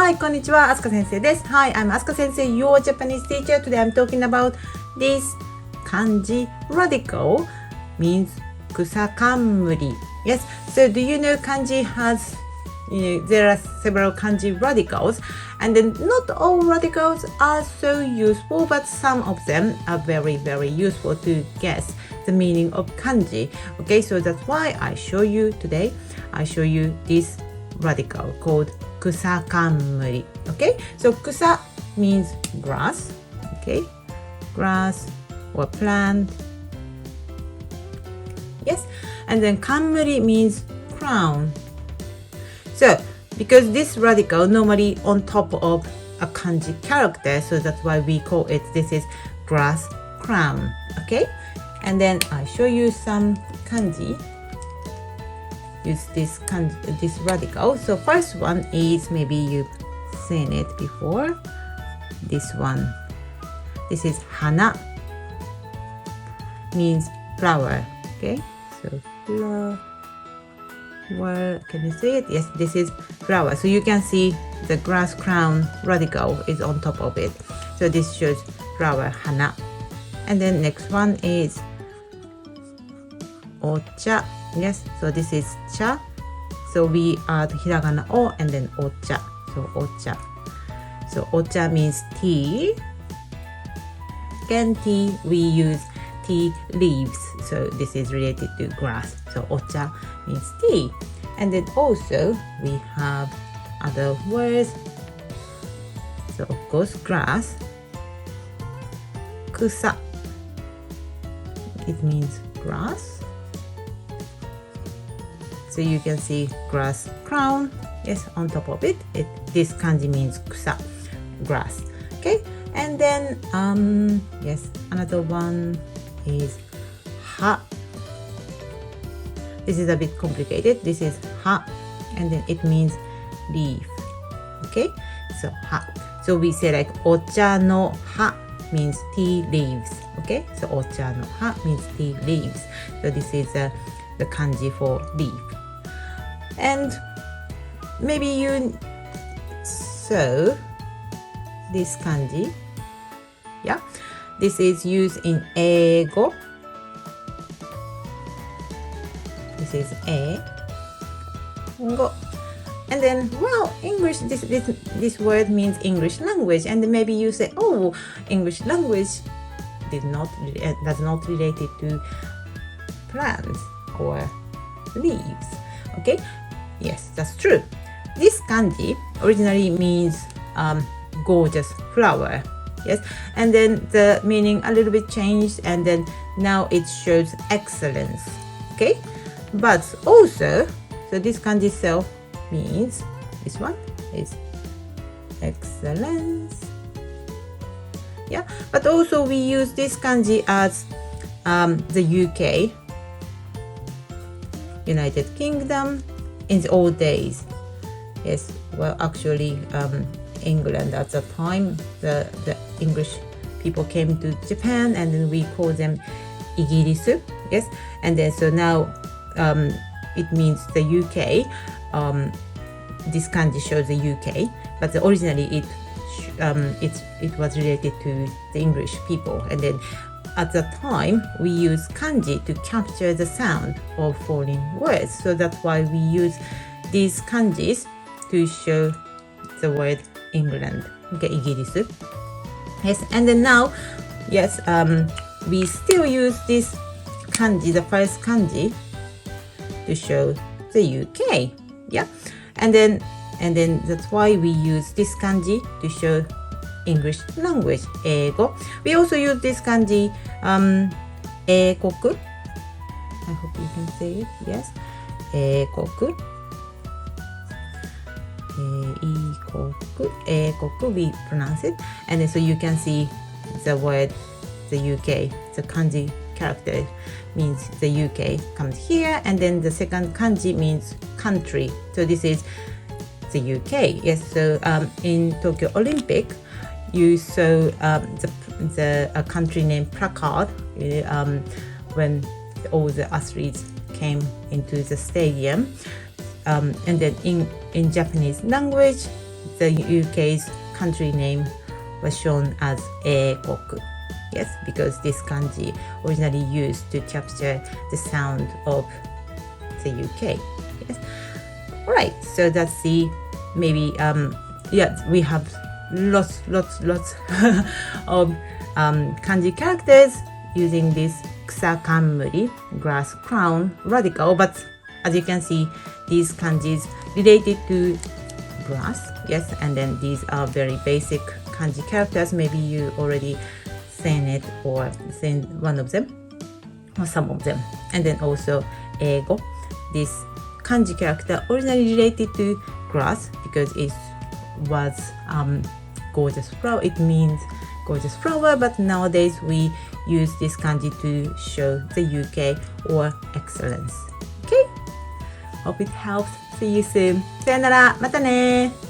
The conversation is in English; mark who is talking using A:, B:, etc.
A: はい、こんにちは、あすか先生です。Hi, I'm Asuka Sensei, your Japanese teacher. Today I'm talking about this Kanji Radical means 草冠. Yes, so do you know Kanji has, there are several Kanji radicals, and then not all radicals are so useful, but some of them are very, very useful to guess the meaning of Kanji. Okay, so that's why I show you today. I show you this radical called 草冠. Okay, so 草 means grass. Okay, grass or plant. Yes, and then 冠 means crown. So because this radical normally on top of a kanji character, so that's why we call it, this is grass crown. Okay, and then I show you some kanji. Use this kanji, this radical. So first one is, maybe you've seen it before. This one. This is hana. Means flower. Okay, so flower. Can you see it? Yes, this is flower. So you can see the grass crown radical is on top of it. So this shows flower, hana. And then next one is ocha. Yes, so this is cha. So we add hiragana o and then ocha. So ocha. So ocha means tea. Again, tea, we use tea leaves. So this is related to grass. So ocha means tea. And then also we have other words. So of course grass. Kusa. It means grass. So you can see grass crown. Yes, on top of it. This kanji means kusa, grass. Okay, and then yes, another one is ha. This is a bit complicated. This is ha, and then it means leaf. Okay, so ha. So we say like ocha no ha means tea leaves. Okay, so ocha no ha means tea leaves. So this is the kanji for leaf. And maybe you saw this kanji. Yeah, this is used in eigo. This is eigo. And then, well, English, this word means English language. And then maybe you say, oh, English language does not related to plants or leaves. Okay, yes, that's true. This kanji originally means gorgeous flower. Yes, and then the meaning a little bit changed, and then now it shows excellence. Okay, but also, so this kanji itself means, this one is excellence. Yeah, but also we use this kanji as the UK, United Kingdom, in the old days. Yes, well, actually England at the time, the English people came to Japan, and then we call them Igirisu. Yes, and then so now it means the UK. This kanji shows the UK, but originally it was related to the English people, and then at the time we use kanji to capture the sound of foreign words. So that's why we use these kanjis to show the word England. Okay, Igirisu. Yes, and then now, yes, we still use this kanji, the first kanji, to show the UK. Yeah, and then that's why we use this kanji to show English language, eigo. We also use this kanji, eikoku. I hope you can say it. Yes, eikoku. Eikoku, we pronounce it, and then so you can see the word, the UK, the kanji character means the UK comes here, and then the second kanji means country. So this is the UK. Yes, so in Tokyo Olympic, you saw the country name placard when all the athletes came into the stadium. And then in Japanese language, the UK's country name was shown as Eikoku. Yes, because this kanji originally used to capture the sound of the UK. Yes. All right. So that's the maybe we have lots of kanji characters using this kusakamburi, grass crown, radical. But as you can see, these kanjis related to grass. Yes, and then these are very basic kanji characters. Maybe you already seen it or seen one of them or some of them. And then also eigo, this kanji character originally related to grass because it was gorgeous flower. It means gorgeous flower, but nowadays we use this kanji to show the UK or excellence. Okay? Hope it helps. See you soon. さよなら。またね。